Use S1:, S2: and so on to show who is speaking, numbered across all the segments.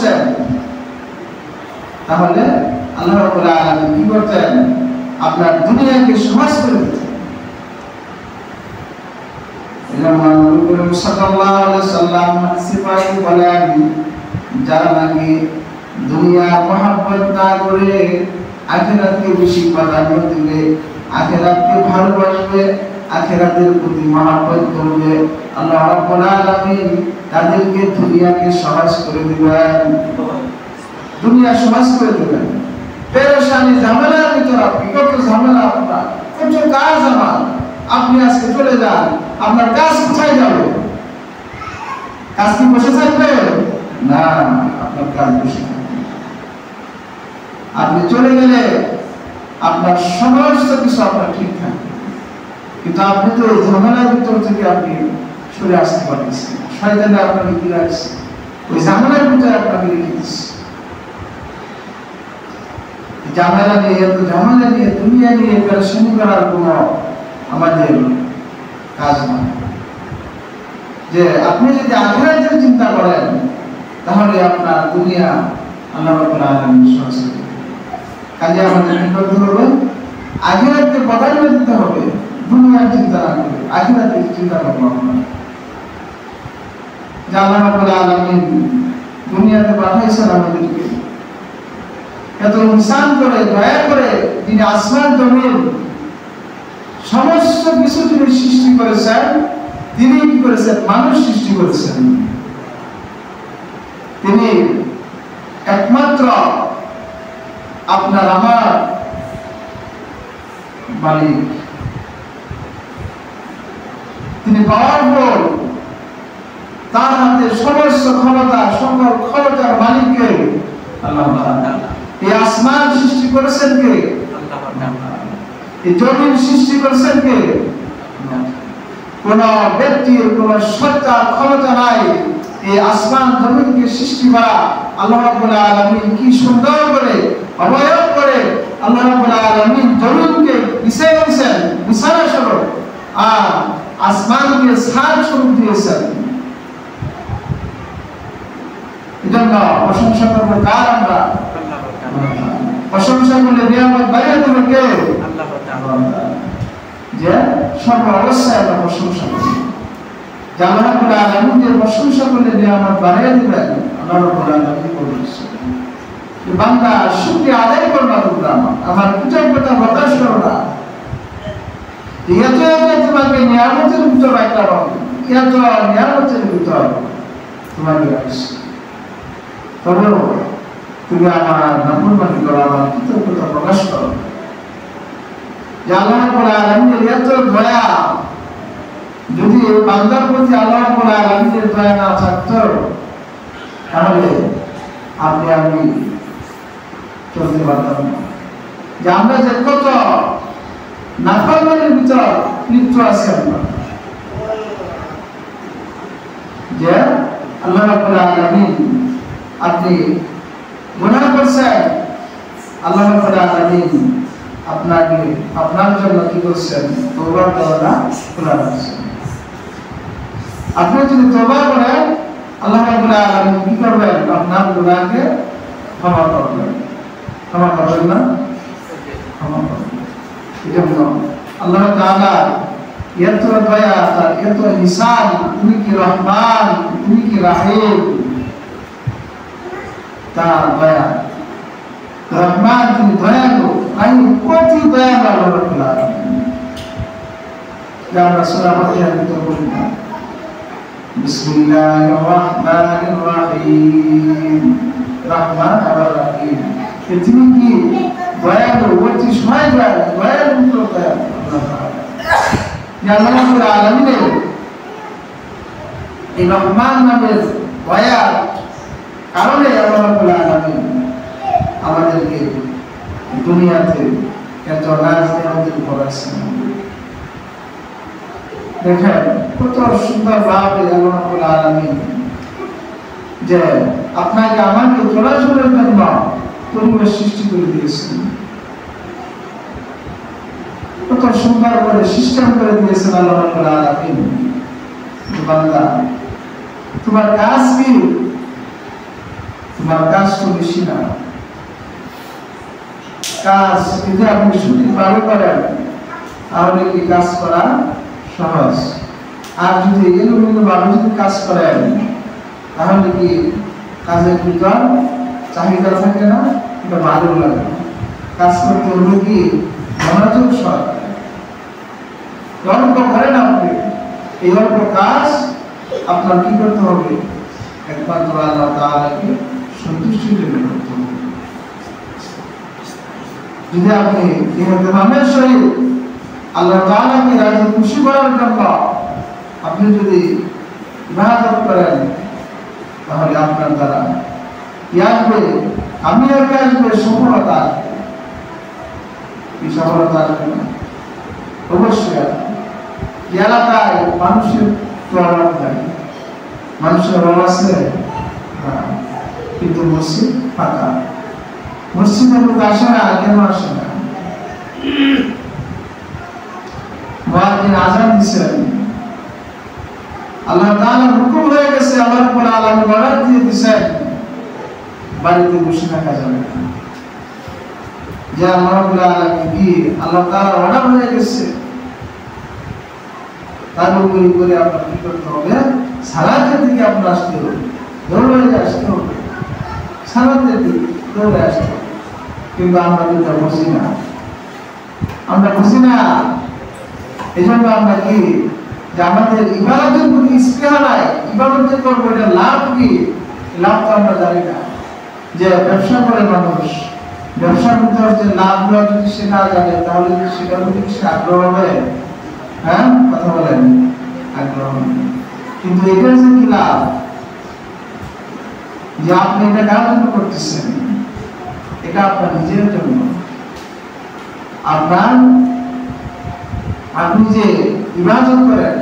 S1: বসতেন তাহলে আল্লাহ রাব্বুল আলামিন কি করতেন? আপনার দুনিয়াকে সহজ করে দিতেন। নবী সাল্লাল্লাহু আলাইহি সাল্লাম সিফাই বলেন, যারা নাকি দুনিয়ার মহব্বত না করে আখিরাতকে বেশি প্রাধান্য দিবে, আখিরাতকে ভালোবাসবে, আখিরাতের প্রতি মহব্বত করবে, আল্লাহ রাব্বুল আলামিন তাদেরকে দুনিয়াকে সহজ করে দিবেন। দুনিয়া সহজ করে দিবেন। পেরেশানি ঝামেলার ভিতরে আপনি কত ঝামেলা, আপনার কত কাজ, আমার আপনি আজকে চলে যান, আপনার কাজ কোথায় যাবে? কাজ কি বসে থাকবে? না, আপনার কাজ বসে থাকবে। আপনি চলে গেলে আপনার সমস্ত কিছু আপনার ঠিক থাকবে, কিন্তু আপনি তো ঝামেলার ভিতর থেকে আপনি সরে আসতে পারতেছেন। শয়তানে আপনাকে কি রাখছে? ওই ঝামেলার ভিতরে আপনাকে রেখে দিচ্ছে। ঝামেলা নিয়ে দুনিয়া নিয়ে পেরেশানি করার কোনো আমাদের কাজ নয়। যে আপনি যদি আখিরাতের চিন্তা করেন তাহলে আপনার দুনিয়া আল্লাহ রাব্বুল আলামিন সহজ করে দিবেন। কাজে আমাদের কি করতে হবে? আখিরাতকে প্রাধান্য দিতে হবে, দুনিয়ার চিন্তা না করে আখিরাতের চিন্তা করবো আমরা। যে আল্লাহ রাব্বুল আলামিন দুনিয়াতে পাঠাইছেন আমাদেরকে এত ইনসান করে, দয়া করে, যিনি আসমান জমিন সমস্ত কিছু তিনি সৃষ্টি করেছেন, তিনি কি করেছেন? মানুষ সৃষ্টি করেছেন। তিনি একমাত্র আপনার আমার মালিক, তিনি পাওয়ারফুল, তার হাতে সমস্ত ক্ষমতা, সকল ক্ষমতার মালিককে আল্লাহ তাআলা। এই আসমান সৃষ্টি করেছেন কে? আল্লাহ। এই জমিন সৃষ্টি করেছেন কে? কোন ব্যক্তির কোন সত্তার ক্ষমতা নাই এই আসমান জমিনকে সৃষ্টি করা। আল্লাহ রাব্বুল আলামিন কি সুন্দর করে অবয়ব করে আল্লাহ রাব্বুল আলামিন জমিনকে বিছিয়ে দিয়েছেন বিছানা স্বরূপ, আর আসমানকে ছাদ স্বরূপ দিয়েছেন। এজন্য প্রশংসা করবো কার? আমরা। প্রশংসা করলে নিয়ামত বাড়িয়ে দেবে কে? আল্লাহ তাআলা। যে সর্ব অবস্থায় আমরা প্রশংসা করি, যে আল্লাহ রাব্বুল আলামিন যে প্রশংসা করলে নিয়ামত বাড়িয়ে দিবেন, আল্লাহ রাব্বুল আলামিন বলেছেন যে বান্দা শুকরিয়া আদায় করবা, তোমরা আমার কৃতজ্ঞতা প্রকাশ করো না। এত তোমাকে নিয়ামতের ভিতর রাখলাম, এত নিয়ামতের ভিতর তোমাকে রাখছি, তবেও তুমি আমার নাফরমানি করো, আমার কৃতজ্ঞতা প্রকাশ করো। যে আল্লাহ রাব্বুল আলামিনের এত দয়া, যদি বান্দার প্রতি আল্লাহ রাব্বুল আলামিনের দয়া না থাকতো তাহলে আপনি আমি চলতে পারতাম না। যে আমরা যে কত নাফরমানির ভিতর লিপ্ত আছি, আমরা যে আল্লাহ রাব্বুল আলামিন আপনি গুনাহ করছেন, আল্লাহ রাব্বুল আলামিন আপনাকে আপনার জন্য কি করছেন? তওবার দরজা খোলা রাখছেন। আপনি যদি তওবা করেন আল্লাহ রাব্বুল আলামিন কি করবেন? আপনার গুনাহকে ক্ষমা করবেন। ক্ষমা করবেন না? ক্ষমা করবেন। এজন্য আল্লাহ তাআলা এত দয়া, তার এত ইহসান, তিনি কি রহমান, তিনি কি রাহিম, তার দয়া। রহমান তিনি দয়ালু, আমি কত দয়ালু আল্লাহ রাব্বুল আলামিন। যা আমরা সূরা ফাতিহার ভিতর পড়ি না, বিসমিল্লাহির রহমানির রহিম, রহমান আর রহিম। তিনি কি দয়ালু, অতি সহায় দয়ালু, দয়ালু দয়ালু আল্লাহ তাআলা। আল্লাহ রাব্বুল আলামিনের এই রহমান নামের দয়ার কারণে আল্লাহ রাব্বুল আলামিন আমাদেরকে দুনিয়াতে এত নাজ নিয়ামতের উপর রাখছেন। দেখেন কত সুন্দর ভাবে আল্লাহ রাব্বুল আলামিন যে আপনাকে আমাকে চলাচলের জন্য পরিবেশ সৃষ্টি করে দিয়েছেন, কত সুন্দর করে সিস্টেম করে দিয়েছেন আল্লাহ রাব্বুল আলামিন। বান্দা তোমার কাজ কি? তোমার কাজ তো বেশি না, কাজ যদি আপনি সঠিকভাবে করেন তাহলে কি কাজ করা সহজ। আর যদি এলোমেলোভাবে যদি কাজ করেন তাহলে কি কাজের ভিতর চাহিদা থাকে না, এটা ভালো লাগে না। কাজ করতে হলে কি মনোযোগ সহকারে অল্প করেন আপনি, এই অল্প কাজ আপনার কি করতে হবে, একমাত্র আল্লাহ তাআলাকে সন্তুষ্টির জন্য করতে হবে। যদি আপনি ইহতিমামের সহিত আল্লাহ তাআলাকে রাজি খুশি করার জন্য আপনি যদি ইবাদত করেন তাহলে আপনার দ্বারা কি আসবে, আমি আগে আসবে সফলতা আসবে। কি সফলতা আসবে না? অবশ্যই আসবে। এলাকায় মানুষের তো অভাব নাই, মানুষের অভাব আছে কিন্তু মসজিদ ফাঁকা। মসজিদে লোক আসে না, কেন আসে না? মুয়াজ্জিন আযান দিছেন, আল্লাহ তাআলার হুকুম হয়ে গেছে, আল্লাহ রাব্বুল আলামিন অর্ডার দিয়ে দিয়েছেন বাড়িতে বসে থাকা যাবে না। যে আল্লাহ রাব্বুল আলামিন কি আল্লাহ তাআলার অর্ডার হয়ে গেছে, তার উপরে করে আপনার কি করতে হবে, সালাতের দিকে আপনার আসতে হবে, দৌড়ে আসতে হবে, সালাতের দিকে দৌড়ে আসতে হবে। কিন্তু আমরা কিন্তু বুঝি না, আমরা বুঝি না। এই জন্য আমরা কি যে আমাদের ইবাদতের প্রতি স্পৃহা নাই, ইবাদত যে করবো এটা লাভ কি, লাভ তো আমরা জানি না। যে ব্যবসা করে মানুষ, ব্যবসার ভিতর যে লাভগুলো যদি সে না জানে তাহলে সেটার প্রতি সে আগ্রহ হবে? হ্যাঁ, কথা বলেন, আগ্রহ হবে। কিন্তু এটার যে কি লাভ, যে আপনি এটা কার জন্য করতেছেন, এটা আপনার নিজের জন্য। আপনি যে ইবাদত করেন,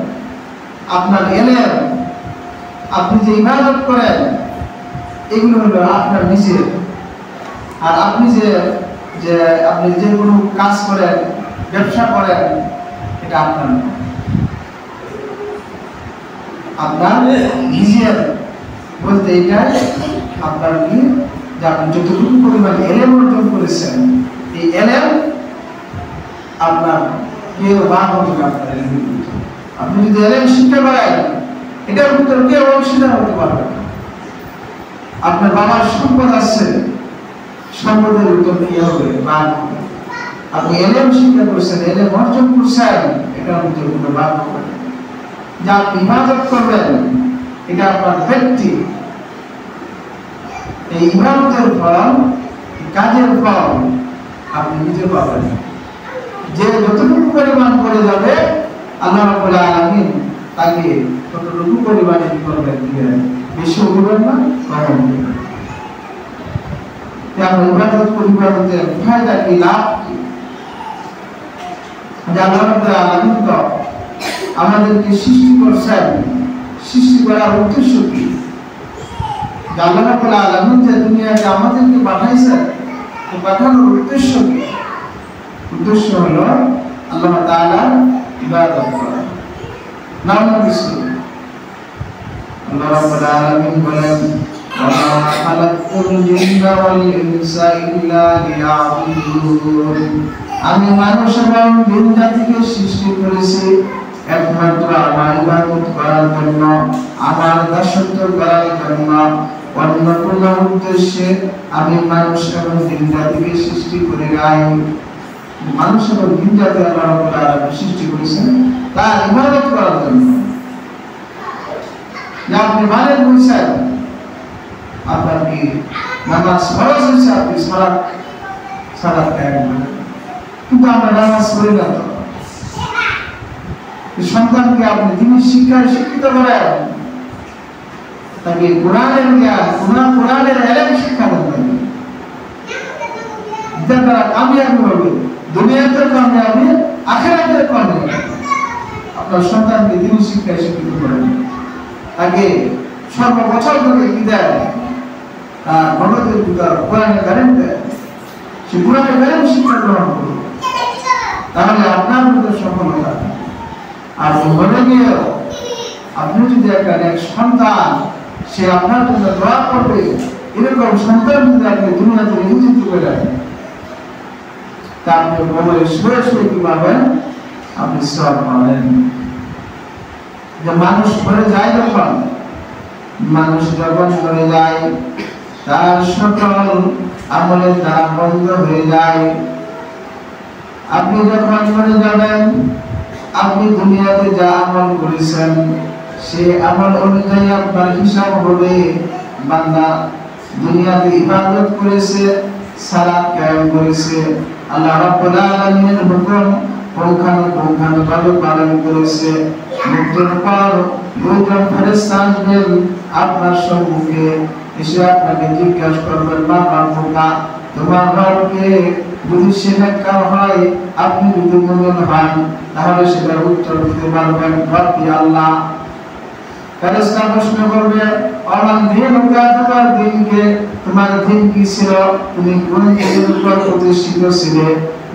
S1: আপনার ইলম, আপনি যে ইবাদত করেন এগুলো হলো আপনার নিজের। আর আপনি যে আপনি যে কোনো কাজ করেন, ব্যবসা করেন, এটা আপনার আপনার নিজের বলতে এটাই আপনার কি, যে আপনি যতটুকু পরিমাণ ইলম অর্জন করেছেন, এই ইলম আপনার কেউ বাদ হবে না। আপনি যদি ইলম শিখতে পারেন, এটার ভিতরে কেউ অংশীদার হতে পারবে না। আপনার বাবার সম্পদ আছে, সম্পদের ভিতর কি হবে, বাদ হবে। আপনি ইলম শিক্ষা করেছেন, ইলম অর্জন করছেন, এটার ভিতরে কোনো বাদ হবে না। যা আপনি ইবাদত করবেন এটা আপনার ব্যক্তি, এই ইবাদতের ফল, কাজের ফল আপনি নিজে পাবেন। যে যতটুকু পরিমাণ করে যাবে আল্লাহ রাব্বুল আলামিন তাকে ততটুকু পরিমাণে করবেন, দিবেন, বেশি দিবেন না, কম দিবেন। আমরা ইবাদত করি, ইবাদতের ফায়দা কি, লাভ কি? আল্লাহ রাব্বুল আলামিন তো আমাদেরকে সৃষ্টি করেছেন, সৃষ্টি করার উদ্দেশ্য কি? আল্লাহ রাব্বুল আলামিন যে দুনিয়াতে আমাদেরকে পাঠাইছেন, তো পাঠানোর উদ্দেশ্য কি? উদ্দেশ্য হলো আল্লাহ তাআলার ইবাদত করা, নাম কিছু। আল্লাহ রাব্বুল আলামিন বলেন, ওয়া মা খালাকতুল জিন্না ওয়াল ইনসা ইল্লা লিয়াবুদুন। আমি মানুষ এবং জিন জাতিকে সৃষ্টি করেছি একমাত্র আমার ইবাদত করার জন্য, আমার দাসত্ব করার জন্য। অন্য কোনো উদ্দেশ্যে আমি মানুষ এবং জিন জাতিকে সৃষ্টি করি নাই। মানুষ এবং জিন জাতি আল্লাহ রাব্বুল আলামিন সৃষ্টি করেছেন তার ইবাদত করার জন্য। যে আপনি মানে বলছেন আপনার কি নামাজ ফরজ হয়েছে, আপনি সালাত কায়েম করেন, কিন্তু আমরা নামাজ পড়ি না। তো সন্তানকে আপনি দিনের শিক্ষায় শিক্ষিত করেন, তাকে কোরআনের জ্ঞান, কোরআনের ইলম শিক্ষা দেন, যার দ্বারা কামিয়াবি হবে, দুনিয়াতেও কামিয়াবি, আখিরাতেও কামিয়াবি। আপনার সন্তানকে দিনের শিক্ষায় শিক্ষিত করেন, তাকে সর্ববছর ধরে কি দেন, তার মগজের ভিতর কোরআনের জ্ঞান দেন, সে কোরআনের জ্ঞান শিক্ষা গ্রহণ করবে, তাহলে আপনার ভিতরে সফলতা। আর মনে গিয়ে আপনি যদি একটা সন্তান সে আপনার জন্য দোয়া করবে, এরকম সন্তান যদি আপনি দুনিয়াতে নিয়োজিত করেন, তা আপনি কবরে শুয়ে শুয়ে কি পাবেন? আপনি সব পাবেন। যে মানুষ মরে যায়, যখন মানুষ যখন মরে যায়, তার সকল আমলের দ্বার বন্ধ হয়ে যায়। আপনি যখন মরে যাবেন, আপনি দুনিয়াতে যা আমল করেছেন সে আমল অনুযায়ী আপনার হিসাব হবে। বান্দা দুনিয়াতে ইবাদত করেছে, সালাত কায়েম করেছে, আল্লাহ রাব্বুল আলামিনের হুকুম পুঙ্খানুপুঙ্খভাবে পালন করেছে। মৃত্যুর পর দুইজন ফেরেশতা আসবেন আপনার সম্মুখে, এসে আপনাকে জিজ্ঞাসা করবেন, মা রাব্বুকা, তোমার রবকে? যদি সে নেককার হয়, আপনি যদি মুমিন হন, তাহলে সেটার উত্তর দিতে পারবেন, রব্বি আল্লাহ। ফেরেশতা প্রশ্ন করবে, অমান দীনুকা, তোমার দিনকে, তোমার দিন কি ছিল? তুমি কোন দিনের উপর প্রতিষ্ঠিত ছিলে?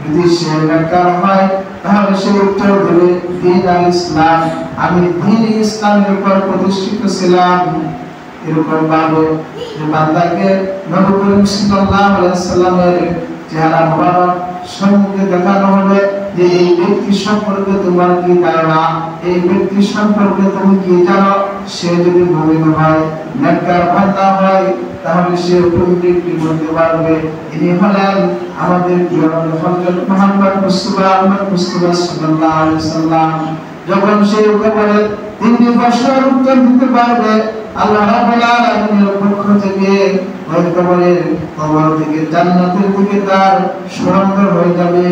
S1: যদি সে নেককার হয়, তাহলে সে উত্তর দেবে, দ্বীন আল ইসলাম, আমি দ্বীন ইসলামের উপর প্রতিষ্ঠিত ছিলাম। এরকম ভাবে যে বান্দাকে নবী করিম সাল্লাল্লাহু আলাইহি ওয়াসাল্লামের চেহারা মুবারক সম্মুখে দেখানো হবে যে এই ব্যক্তি সম্পর্কে তোমার কি ধারণা, এই ব্যক্তি সম্পর্কে তুমি কি জানো। সে যদি মুমিন হয়, নেককার বান্দা হয়, তাহলে সে অটোমেটিকলি বলতে পারবে, ইনি হলেন আমাদের প্রিয় হযরত মুহাম্মদ মুস্তাফা সাল্লাল্লাহু আলাইহি ওয়াসাল্লাম। যখন সে কবরে তিনটি প্রশ্নের উত্তর দিতে পারবে, আল্লাহ রাব্বুল আলামিনের পক্ষ থেকে ওই কবর থেকে জান্নাতের দিকে তার সুরঙ্গ হয়ে যাবে।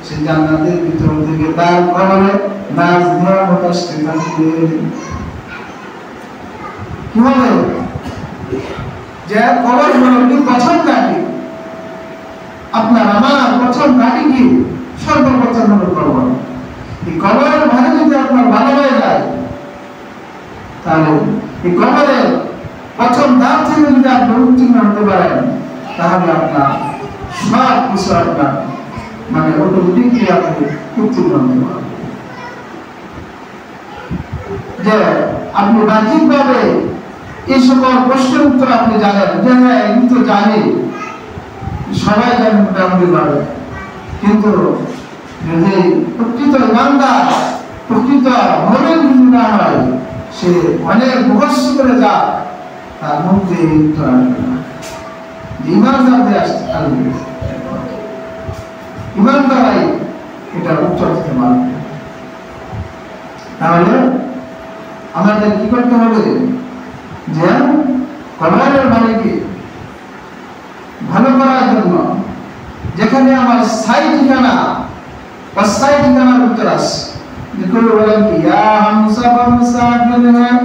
S1: সেই জান্নাতের ভিতর থেকে তার কবরে নাজ দেওয়া হতে থাকবে। কি হবে? যে কবর হলো কি প্রথম ঘাঁটি, আপনার আমার প্রথম ঘাঁটি কি? সর্বপ্রথম হলো কবর। এই কবরের ভাগে যদি আপনার ভালো হয়ে যায়, তাহলে এই কবরের প্রথম ধাপ থেকে যদি আপনি উত্তীর্ণ হতে পারেন, তাহলে আপনার সব কিছু আপনার মানে অটোমেটিকলি আপনি উত্তীর্ণ হতে পারেন। যে আপনি বাহ্যিকভাবে এই সকল প্রশ্নের উত্তর আপনি জানেন, যে হ্যাঁ আমি তো জানি, সবাই জানেন মোটামুটি ভাবে, কিন্তু যদি প্রকৃত ইমানদার, প্রকৃত মুমিন যদি না হয়, সে অনেক মুখস্থ করে যা, তার মধ্যে উত্তর আসবে না। ইমানদারদের আসবে, ইমানদারাই এটা উত্তর দিতে পারবে। তাহলে আমাদের কি করতে হবে? যে কবরের মালিককে ভালো করার জন্য যেখানে আমার স্থায়ী ঠিকানা, অস্থায়ী ঠিকানার উত্তর আসে। যেগুলো বলেন কি, ইয়া হামসা মুসাফির হ্যাঁ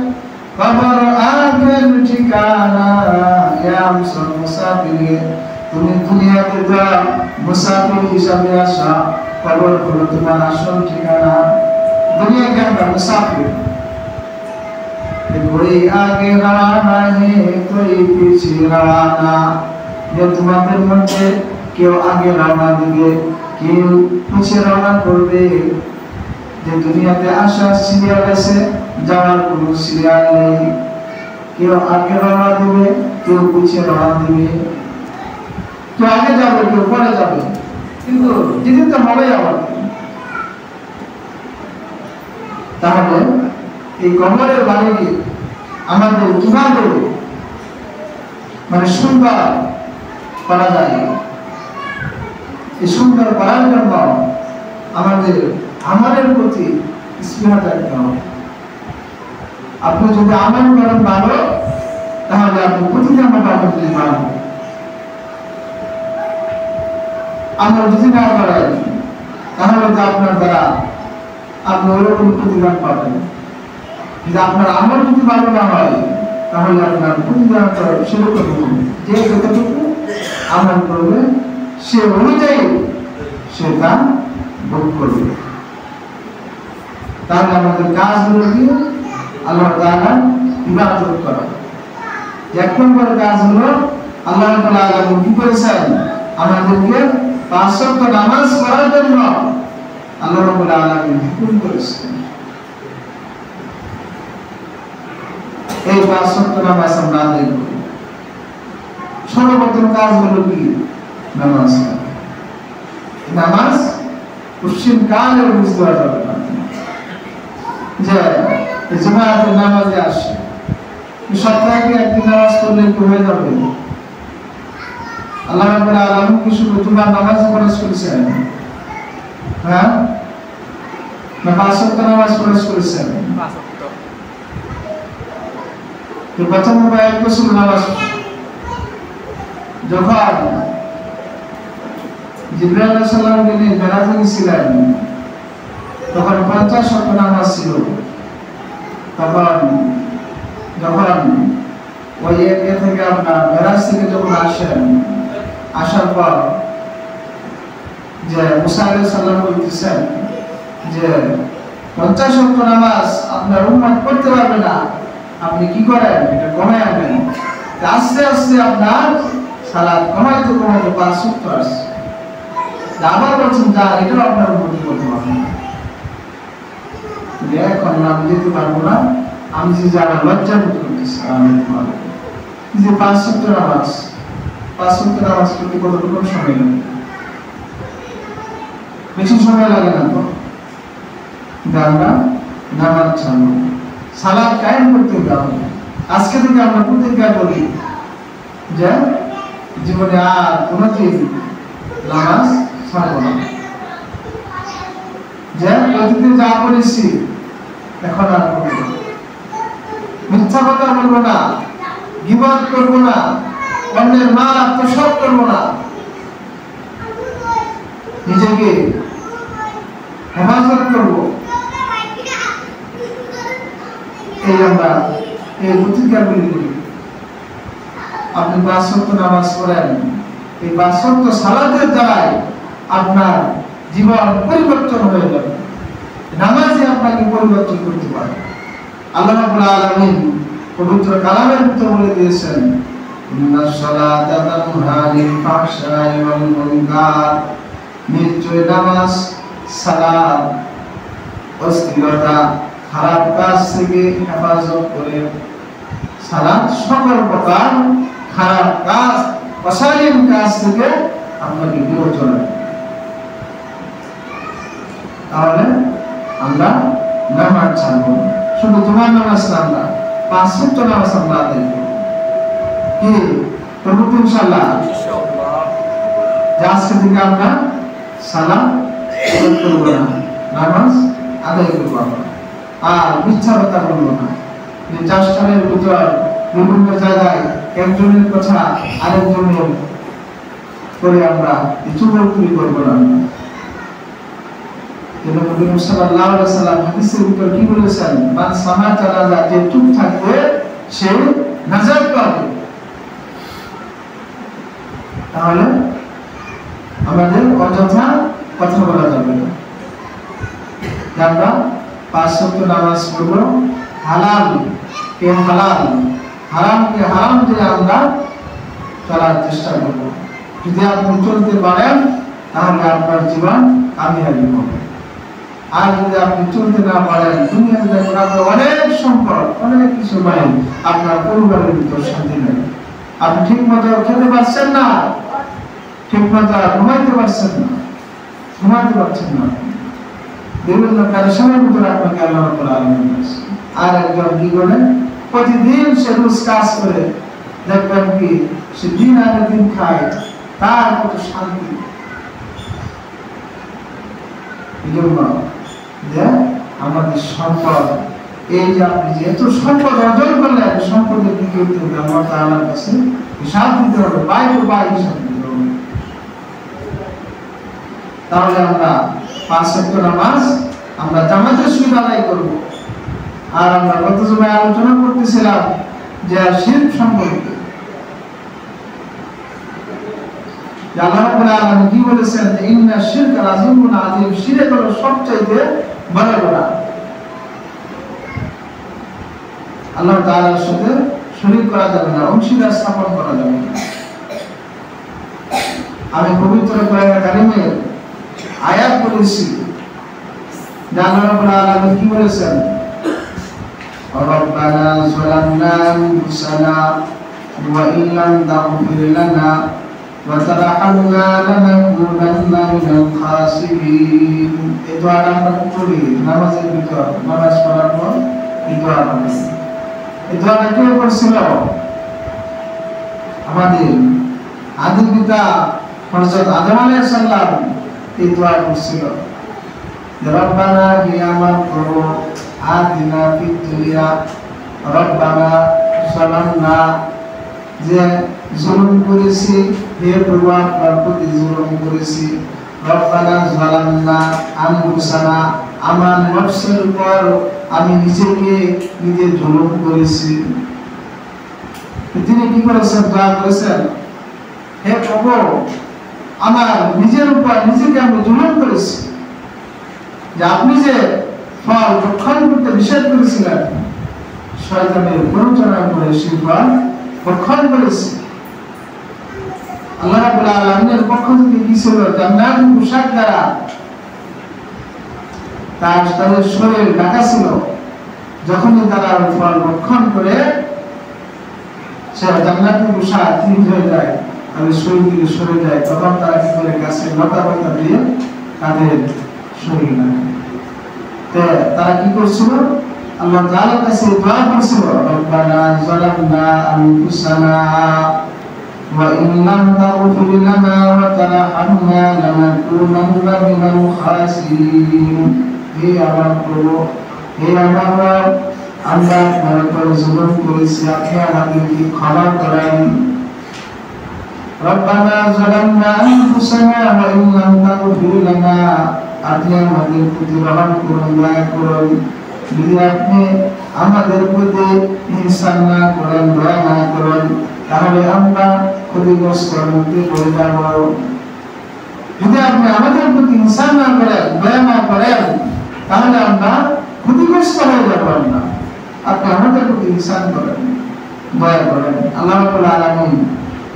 S1: কবর আখের ঠিকানা, ইয়া হামসা মুসাফির, তুমি দুনিয়াতে যা মুসাফির হিসাবে আসা, কবর হলো তোমার আসল ঠিকানা। দুনিয়াকে আমরা মুসাফির, कोई आगे रवाना है कोई पीछे रवाना। যে তোমাদের মধ্যে কেউ আগে রওনা দিবে, কেউ পিছে রওনা করবে। যে দুনিয়াতে আসা সিরিয়াল আছে, যাওয়ার কোনো সিরিয়াল নেই। কেউ আগে রওনা দিবে, কেউ পিছে রওনা দিবে, কেউ আগে যাবে, কেউ পরে যাবে, কিন্তু যেতে তো হবে আবার। তাহলে এই কবরের বাড়িটি আমাদের কিভাবে মানে সুন্দর করা যায়, এই সুন্দর করার জন্য আমাদের আমলের প্রতি স্পৃহা থাকতে হবে। আপনি যদি আমল করেন ভালো, তাহলে আপনি প্রতিদিন আমল যদি পাবেন। আমল যদি না করেন, তাহলে তো আপনার দ্বারা আপনি ওরকম প্রতিদান পাবেন। যদি আপনার আমল যদি ভালো না হয়, তাহলে আপনার প্রতিদান সেরকম, যে যতটুকু আমল করবে সে অনুযায়ী সে তা ভোগ করবে। তাহলে আমাদের কাজ হলো কি? আল্লাহ তাআলা ইবাদত করা। এক নম্বর কাজ হলো আল্লাহ তাআলা কি করেছেন? আমাদেরকে ৫ ওয়াক্ত নামাজ পড়ার জন্য আল্লাহ রাব্বুল আলামিন হুকুম করেছেন। এই ৫ ওয়াক্ত নামাজ আমরা আদায় করি। সর্বপ্রথম কাজ হলো কি নামাজ। নামাজ পশ্চিম কালে বুঝতে পারবে না যে জামাতে নামাজে আসে, সপ্তাহে একদিন নামাজ পড়লে কি হয়ে যাবে? আল্লাহ রাব্বুল আলামিন কি শুধু তোমার নামাজ ফরজ করেছেন? হ্যাঁ, না 5 ওয়াক্ত নামাজ ফরজ করেছেন? 5 ওয়াক্ত। তো প্রথম এক বছর নামাজ যখন জিবরাইল আলাইহিস সালাম তিনি মেরাজে গিয়েছিলেন তখন 50 ওয়াক্ত নামাজ ছিল। তখন যখন ওই এরিয়া থেকে আপনার মেরাজ থেকে যখন আসেন, আসার পর যে মুসা আলাইহিস সালাম বলতেছেন যে 50 ওয়াক্ত নামাজ আপনার উম্মত পড়তে পারবে না, আপনি কি করেন এটা কমায় আনেন। আস্তে আস্তে আপনার সালাত কমাইতে কমাইতে 5 ওয়াক্ত আসে। আবার বলছেন যা এটাও আপনার উম্মত করতে পারবে না। এখন আমি যেতে পারবো না, আমি যে যারা লজ্জা বোধ করতেছি যে 5 ওয়াক্ত নামাজ 5 ওয়াক্ত নামাজ পড়তে কতটুকু সময় লাগে? বেশি সময় লাগে না তো। আমরা নামাজ ছাড়বো, সালাত কায়েম করতে হবে। আজকে থেকে আমরা প্রতিজ্ঞা করি যে জীবনে আর কোনোদিন নামাজ ছাড়বো না। যে প্রতিদিন যা করেছি এখন আর করবো না, মিথ্যা কথা বলবো না, গীবত করবো না, অন্যের মাল আত্মসাৎ করবো না, নিজেকে হেফাজত করবো। এই আমরা এই প্রতিজ্ঞাগুলি করি। আপনি 5 ওয়াক্ত নামাজ পড়েন, এই 5 ওয়াক্ত সালাতের দ্বারাই আপনার জীবন পরিবর্তন হয়ে যাবে। নামাজই আপনাকে পরিবর্তন করতে পারে। আল্লাহ রাব্বুল আলামিন পবিত্র কালামের ভিতরে বলে দিয়েছেন, ইন্নাস সালাতা তানহা আনিল ফাহশাই ওয়াল মুনকার, নিশ্চয় নামাজ সালাত অশ্লীলতা খারাপ কাজ থেকে হেফাজত করে। সালাত সকল প্রকার খারাপ কাজ অশালীন কাজ থেকে আপনাকে বিরত রাখে। তাহলে আমরা নামাজ ছাড়বো, শুধু তোমার নামাজ না, 5 ওয়াক্ত নামাজ আমরা আদায় করব। কি করবো ইনশাআল্লাহ? আজকে থেকে আমরা সালাত করব না, নামাজ আদায় করব আমরা। আর মিথ্যা কথা বলবো না। যে চাষানের ভিতর বিভিন্ন জায়গায় একজনের কথা আরেকজনের করে আমরা চুগলখড়ি করবো না। নবী সাল্লাল্লাহু আলাইহি ওয়াসাল্লাম হাদিসের ভিতর কি বলেছেন? মান সামা জানাজা, যে চুপ থাকবে সে নাজাত পাবে। তাহলে আমাদের অযথা কথা বলা যাবে না। আমরা 5 ওয়াক্ত নামাজ পড়ব, হালাল কে হালাল, হারাম কে হারাম যে আমরা চলার চেষ্টা করব। যদি আপনি চলতে পারেন তাহলে আপনার জীবন কামিয়াবি হবে। আর যদি আপনি চলতে না পারেন, দুনিয়াতে দেখুন আপনার অনেক সম্পদ, অনেক কিছু পাবেন, আপনার পরিবারের ভিতর শান্তি নেই। আপনি ঠিক মতো খেতে পারছেন না, ঠিক মতো ঘুমাইতে পারছেন না, বিভিন্ন পেরেশানির ভিতরে আপনাকে আল্লাহ রাব্বুল আলামিন দিয়েছে। আর একজন কি করে প্রতিদিন সে রোজ কাজ করে, দেখবেন কি সে দিন আনে দিন খায়, তার কত শান্তি। এই জন্য যে আমাদের সম্পদ, এই যে আপনি যে এত সম্পদ অর্জন করলেন, সম্পদের দিকে আল্লাহ তাআলার কাছে হিসাব দিতে হবে, বাই টু বাই হিসাব দিতে হবে। তাহলে আমরা 5 ওয়াক্ত নামাজ আমরা জামাতের সহিত আদায় করব। আর আমরা গত সময় আলোচনা করতেছিলাম যে শিরক সম্পর্কে। আল্লাহ রাব্বুল আলামিন কি বলেছেন? ইন্না শিরকা লাযুলমুন আযীম, শিরক হলো সবচেয়ে বড় গুনাহ। আল্লাহ তাআলার সাথে শরীক করা যাবে না, অংশীদার স্থাপন করা যাবে না। আমি পবিত্র কোরআন কারিমের আয়াত পড়েছি, আল্লাহ রাব্বুল আলামিন কি বলেছেন? রব্বানা যালামনা আনফুসানা, ওয়া ইল্লাম তাগফির লানা ওয়া তারহামনা লানাকুনান্না মিনাল খাসিরিন। এই দোয়াটা আমরা পড়ি নামাজের ভিতর, নামাজ পড়ার পর এই দোয়া পড়ি। এই দোয়াটা কে করেছিল? আমাদের আদি পিতা হযরত আদম আলাইহিস সালাম এই দোয়া করেছিল। রব্বানা হে আমার প্রভু আতিনা ফিদ দুনিয়া রব্বানা যালামনা, যে জুলুম করেছি হে প্রভু আপনার প্রতি জুলুম করেছি। রব্বানা যালামনা আনফুসানা, আমার নফসের উপর আমি নিজে জুলুম করেছি। তিনি কি করেছেন? দোয়া করেছেন, হে প্রভু আমার নিজের উপর নিজেকে আমি জুলুম করেছি, যে আপনি যে ফল ভক্ষণ করতে নিষেধ করেছিলেন, শয়তানের প্ররোচনা করে সেই ফল ভক্ষণ করেছি। আল্লাহ রাব্বুল আলামিনের পক্ষ থেকে কি ছিল? জান্নাত পোশাক দ্বারা তার শরীর ঢাকা ছিল। যখনই তারা ফল ভক্ষণ করে সে জান্নাতের পোশাক ঠিক হয়ে যায়, তাদের শরীর থেকে সরে যায়, তখন তারা কি করে? গাছের লতা পাতা দিয়ে তাদের শরীর লাগে। তারা কি করছিল? আল্লাহ তাআলার কাছে দোয়া করছিল, রব্বানা যালামনা আনফুসানা ওয়া ইন লাম তাগফির লানা ওয়া তারহামনা লানাকুনান্না মিনাল খাসিরিন। হে আমার প্রভু, হে আমার রব, আমরা আপনার উপর জুলুম করেছি, আপনি আমাদেরকে ক্ষমা করেন। রব্বানা যালামনা আনফুসানা ওয়া ইন লাম তাগফির লানা, আপনি আমাদের প্রতি রহম করুন, দয়া করুন। যদি আপনি আমাদের প্রতি ইহসান না করেন, দয়া না করেন, তাহলে আমরা ক্ষতিগ্রস্তের মধ্যে পড়ে যাব। যদি আপনি আমাদের প্রতি ইহসান না করেন, দয়া না করেন, তাহলে আমরা ক্ষতিগ্রস্ত হয়ে যাব। আপনি আমাদের প্রতি ইহসান করেন, দয়া করেন। আল্লাহ রাব্বুল আলামিন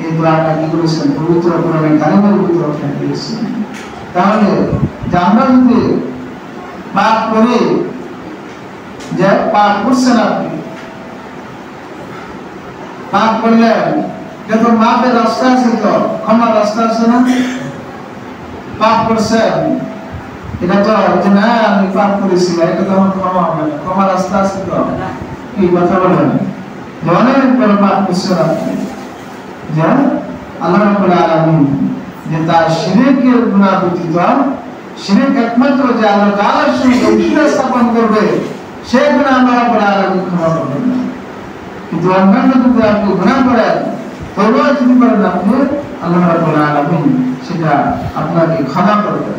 S1: এই দোয়াটা কি করেছেন? পবিত্র কোরআনে কারিমের ভিতরে উল্লেখ করেছেন। তাহলে যে আমরা যদি পাপ করি, যে পাপ করছেন, আপনি পাপ করলেন, কিন্তু মাপের রাস্তা আছে, তো ক্ষমার রাস্তা আছে না? পাপ করছেন, এটা তো যে না আমি পাপ করেছি, এটা তো আমার ক্ষমা হবে না, ক্ষমার রাস্তা আছে তো? এই কথা বলেন যে অনেক বড় পাপ করছেন আপনি, যে আল্লাহ রাব্বুল আলামিন যে তার শিরকের গুনাহ ব্যতীত, শিরক একমাত্র যে আল্লাহ তাআলার সঙ্গে মিল স্থাপন করবে, সেই গুনাহ আল্লাহ রাব্বুল আলামিন ক্ষমা করবেন না। কিন্তু অন্যান্য যদি আপনি গুনাহ করেন, তওবা যদি করেন আপনি, আল্লাহ রাব্বুল আলামিন সেটা আপনাকে ক্ষমা করবেন।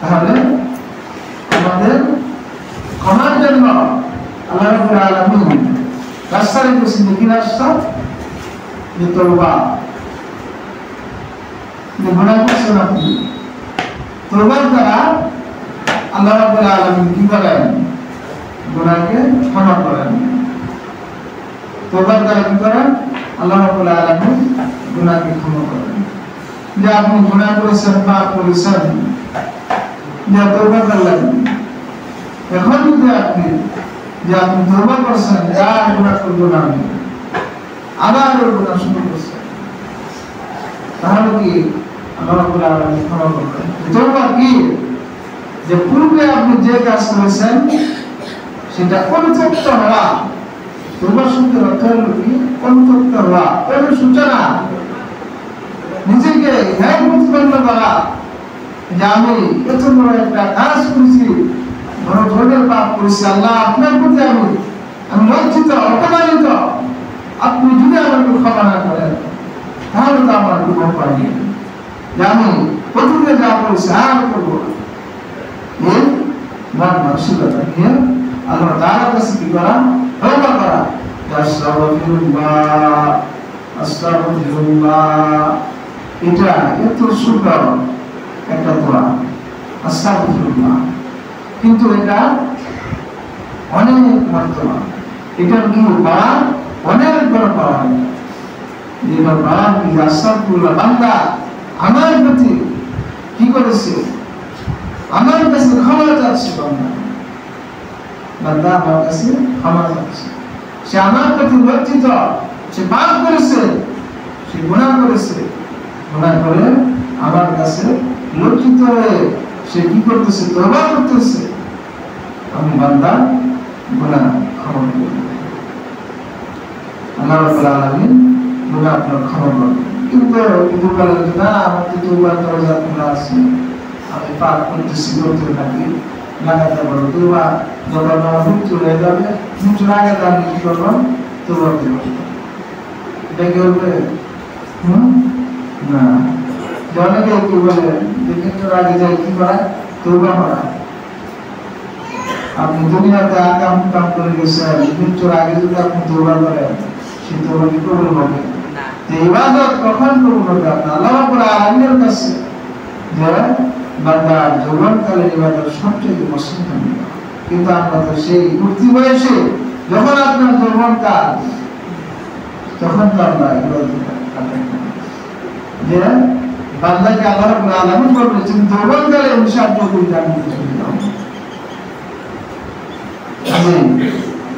S1: তাহলে আমাদের ক্ষমার জন্য আল্লাহ রাব্বুল আলামিন রাস্তা রেখেছেন। কি রাস্তা? যে তওবা। যে গুনাহ করছেন আপনি, তওবার দ্বারা আল্লাহ রাব্বুল আলামিন কি করেন? গুনাহকে ক্ষমা করেন। তওবার দ্বারা কি করেন? আল্লাহ রাব্বুল আলামিন গুনাহকে ক্ষমা করেন। যে আপনি গুনাহ করেছেন, পাপ করেছেন, যে তওবা করলেন, এখন যদি আপনি তওবা করছেন, আর গুনাহ করব না, আমি আবার গুনাহ শুরু করছেন, তাহলে কি আল্লাহ রাব্বুল আলামিন ক্ষমা করবেন? তওবা কি? যে পূর্বে আপনি যে কাজ করেছেন সেটা অনুতপ্ত হওয়া। তওবা শব্দের অর্থ হলো কি? অনুতপ্ত হওয়া, অনুশোচনা, নিজেকে ন্যায় প্রতিপন্ন করা, যে আমি এত বড় একটা কাজ করেছি, বড় ধরনের পাপ করেছি, আল্লাহ আপনার প্রতি আমি লজ্জিত, অপমানিত। আপনি যদি আমাকে ক্ষমা না করেন, তাহলে তো আমার কোনো উপায় নেই, যে আমি প্রতিদিন যা করেছি আর করবো না। এই মন মানসিকতা নিয়ে আল্লাহ তাআলার কাছে কি করা? তওবা করা। আস্তাগফিরুল্লাহ, আস্তাগফিরুল্লাহ, এটা এত সুন্দর একটা দোয়া, আস্তাগফিরুল্লাহ। কিন্তু এটা অনেক মর্তবা, এটার কি পাওয়া? অনেক বড় পাওয়া। যেটা পাওয়া কি? আস্তাগফিরুল্লাহ, বান্দা আমার প্রতি কি করেছে? আমার কাছে ক্ষমা চাচ্ছে। বান্দা আমার কাছে ক্ষমা চাচ্ছে, সে আমার প্রতি লজ্জিত, সে পাপ করেছে, সে গুনাহ করেছে, গুনাহ করে আমার কাছে লজ্জিত হয়ে সে কি করতেছে, তওবা করতেছে, আমি বান্দা গুনাহ ক্ষমা করে দেব। আল্লাহ রাব্বুল আলামিন গুনাহ আপনার ক্ষমা করবেন। কিন্তু বলেন না, আমার তো তওবার দরজা খোলা আছে, আমি পাপ করতেছি, করতে থাকি, লাগাতে পারো তওবা যখন আমার মৃত্যু হয়ে যাবে, মৃত্যুর আগে আমি কি করবো, তওবা করবো। এটা কি হবে? না। অনেকে কি বলে যে মৃত্যুর আগে যাই কি করায়, তওবা করা। আপনি দুনিয়াতে আকাম কাম করে গেছেন, মৃত্যুর আগে যদি আপনি তওবা করেন, সে তওবা কি কবুল হবে? ইবাদত কখন কবুল হবে? আল্লাহ রাব্বুল আলামিনের কাছে যে বান্দার জীবনকালে ইবাদত সবচেয়ে পছন্দ। কিন্তু আমরা তো সেই উঠতি বয়সে যখন আপনার জীবনকাল, তখন তো আমরা ইবাদত করি যে বান্দাকে আল্লাহ রাব্বুল আলামিন বলবেন তুমি জীবনকালে ইনশাআল্লাহ তুমি জান্নাতে চলে যাও।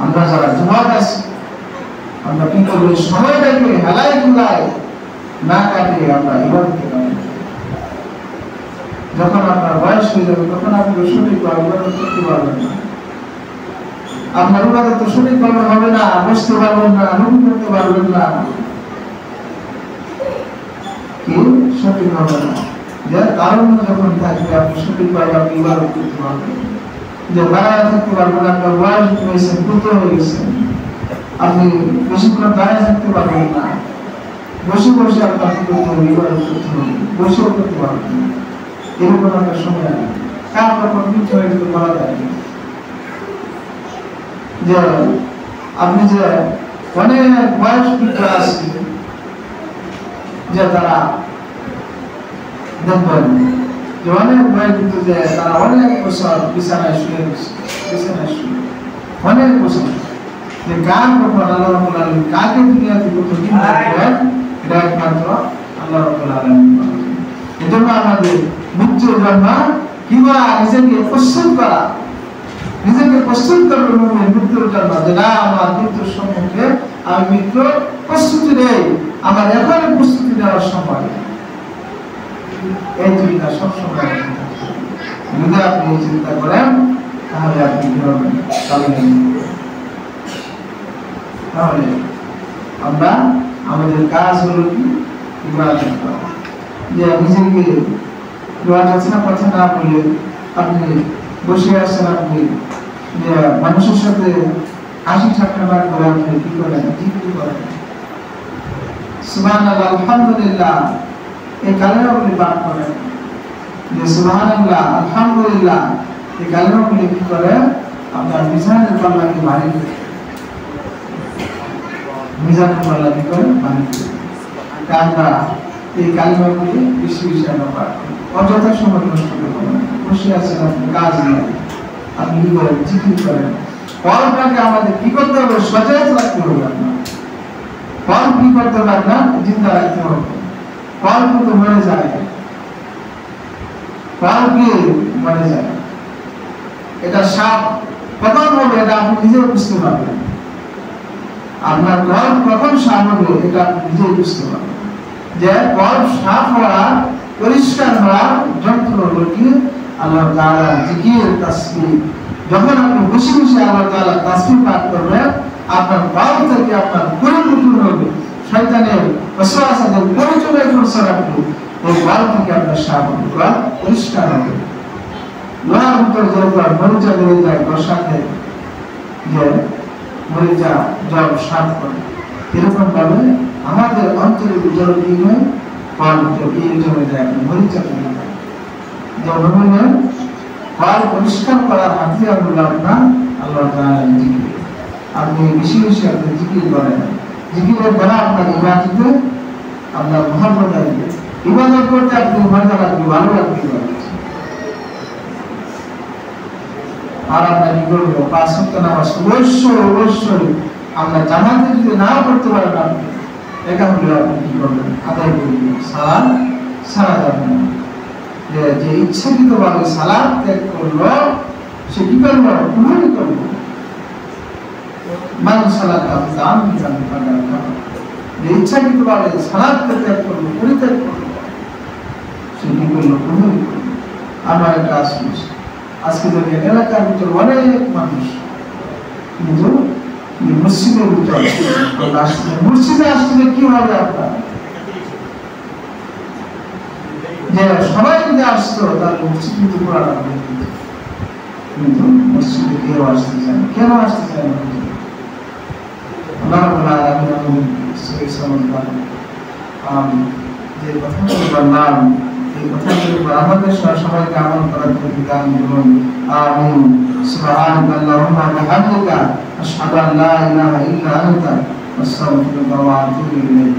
S1: আমরা যারা যুবক আছি, আমরা কি করবো, সময়টাকে হেলায় দুলায় না কাটিয়ে আমরা ইবাদতে কাটাবো। যখন আপনার বয়স হয়ে যাবে, তখন আপনি সঠিকভাবে ইবাদত করতে পারবেন না। আপনার ইবাদত তো সঠিকভাবে হবে না, বসতে পারবেন না, রুকু করতে পারবেন না, কি সঠিক হবে না। যার কারণ যখন থাকবে আপনি সঠিকভাবে আপনি ইবাদত করতে পারবেন। যে দাঁড়ায় থাকতে পারবেন, আপনার বয়স হয়েছে, দ্রুত হয়ে গেছে, আপনি বেশিক্ষণ দাঁড়িয়ে থাকতে পারবেন না, বসে বসে আপনার কি করতে হবে, ইবাদত করতে হবে, বসেও করতে পারবেন না। এরকম একটা সময় আছে, কার কখন মৃত্যু হয়ে গেলে বলা যায় না। যে আপনি যে অনেক বয়স বৃদ্ধ আছে, যে তারা দেখবেন যে অনেক বয়স বৃদ্ধ, যে তারা অনেক বছর বিছানায় শুয়ে গেছে, বিছানায় শুয়ে অনেক বছর, যে কার কখন আল্লাহ রাব্বুল আলামিন কাকে দুনিয়াতে কতদিন রাখবেন, এটা একমাত্র আল্লাহ রাব্বুল আলামিন জানেন। এজন্য আমাদের মৃত্যুর জন্য কি করা, নিজেকে প্রস্তুত করা, নিজেকে প্রস্তুত করবে মৃত্যুর জন্য, যে না আমার মৃত্যুর সম্মুখে আমি মৃত্যুর প্রস্তুতি নেই, আমার এখনই প্রস্তুতি নেওয়ার সময়। এই চিন্তা সবসময় যদি আপনি চিন্তা করেন, তাহলে আপনি কি হবেন, তাহলে আমরা আমাদের কাজ হলো কি, ইবাদত করা। যে নিজেকে ইবাদত না কথা না বলে আপনি বসে আছেন, আপনি যে মানুষের সাথে হাসি ঠাট্টা না করে আপনি কি করেন, জিকির করেন, সুবহানাল্লাহ, আলহামদুলিল্লাহ, এই কালেমাগুলি পাঠ করেন। যে সুবহানাল্লাহ, আলহামদুলিল্লাহ, এই কালেমাগুলি কি করে আপনার মিজানের পাল্লাকে ভারী করে, মিজানের পাল্লা কি করে ভারী করে। আমরা এই কালেমাগুলি বেশি বেশি আমরা পাঠ করি, অযথা সময় নষ্ট করবো না। বসে আছেন আপনি, কাজ নেই, আপনি কি করেন, জিকির করেন। কলটাকে আমাদের কি করতে হবে, সজাগ রাখতে হবে। আপনার কল কি করতে হবে, আপনার জিন্দা রাখতে হবে। কল কিন্তু মরে যায়, কল কি মরে যায়, এটা সাপ কখন হবে এটা আপনি নিজেও বুঝতে পারবেন। আপনার কল কখন সাপ হবে এটা আপনি নিজেই বুঝতে পারবেন। যে কল সাপ হওয়া, পরিষ্কার হওয়ার যন্ত্র হলো কি আল্লাহ তাআলা জিকির, তাসবিহ। যখন আপনি বসে বসে আল্লাহ তাআলা তাসবিহ পাঠ করবেন, আপনার কল থেকে আপনার পরিবর্তন হবে, শয়তানের ওয়াসওয়াসাদের পরিচয় করছে আপনি, ওই কল থেকে আপনার সাপ হবে, কল পরিষ্কার হবে। লোহার ভিতর যখন মরিচা বেড়ে যায়, বর্ষাতে যে মরিচা জল সাপ করে, এরকম ভাবে আমাদের অন্তরের ভিতরে কি হয়, কল জমে যায়, মরিচা বেড়ে যায়। যেমন কল পরিষ্কার করার হাতিয়ার হলো আপনার আল্লাহ তাআলার জিকির। আপনি বেশি বেশি আপনি জিকির করেন, জিকিরের দ্বারা আপনার ইবাদতে আপনার মহব্বত আসবে, ইবাদত করতে আপনি মজা লাগবে, ভালো লাগবে। আর আমরা কি করবো, 5 ওয়াক্ত নামাজ অবশ্যই আমরা জামাতে যদি নাও করতে পারেন, আপনি এটা হলে আপনি কি করবেন, আদায় করবেন, সালাত ছাড়া যাবে না। যে ইচ্ছাকৃতভাবে সালাত ত্যাগ করলো, সে কি করলো, কুফরি করলো। মান সালাতা বিদান বিদান ফাকাত। যে ইচ্ছাকৃতভাবে সালাদকে ত্যাগ করলো, পরিত্যাগ করলো, সে কি করলো? খুবই করলো। আমার একটা আফসোস, আজকে দেখেন এলাকার ভিতরে অনেক মানুষ কিন্তু মসজিদের ভিতরে আসছে। মসজিদে আসলে কি হবে আপনার? যে সবাই যদি আসতো তাহলে মসজিদ কিন্তু পুরা লাগবে, কিন্তু মসজিদে কেউ আসতে চায় না। কেন আসতে চায় না? আল্লাহ রাব্বুল আলামিন আমাদের সহিহ সমঝদার যে কথাগুলো বললাম, এই কথাগুলো আমাদের সবাইকে আমল করার তৌফিক দান করুন। আমিন। সুবহানাকা আল্লাহুম্মা ওয়া বিহামদিকা আশহাদু আন লা ইলাহা ইল্লা আনতা আস্তাগফিরুকা ওয়া আতুবু ইলাইক।